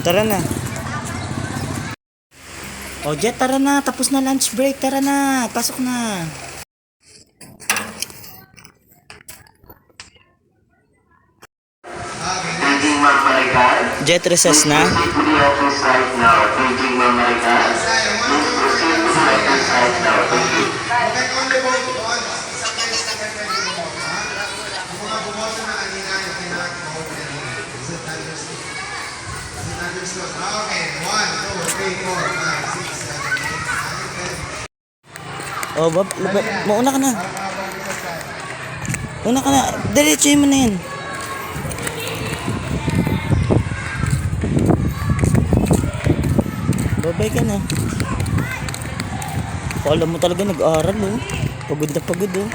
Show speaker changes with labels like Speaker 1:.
Speaker 1: Tara na. O Jet, tara na. Tapos na lunch break. Tara na. Pasok na.
Speaker 2: Paging Mamarikas.
Speaker 1: Jet, recess na.
Speaker 2: Proceed to the office right now. Paging Mamarikas. Please proceed to the office right now. Thank you.
Speaker 3: Okay, 1, 2, 3, 4, 5, 6, 7, 8, 9, 10.
Speaker 1: O, mauna ka na. Una ka na. Diretsuhin mo na yan. Babay ka na. Alam mo talaga nag-aaral, oh. Pagod na pagod, oh.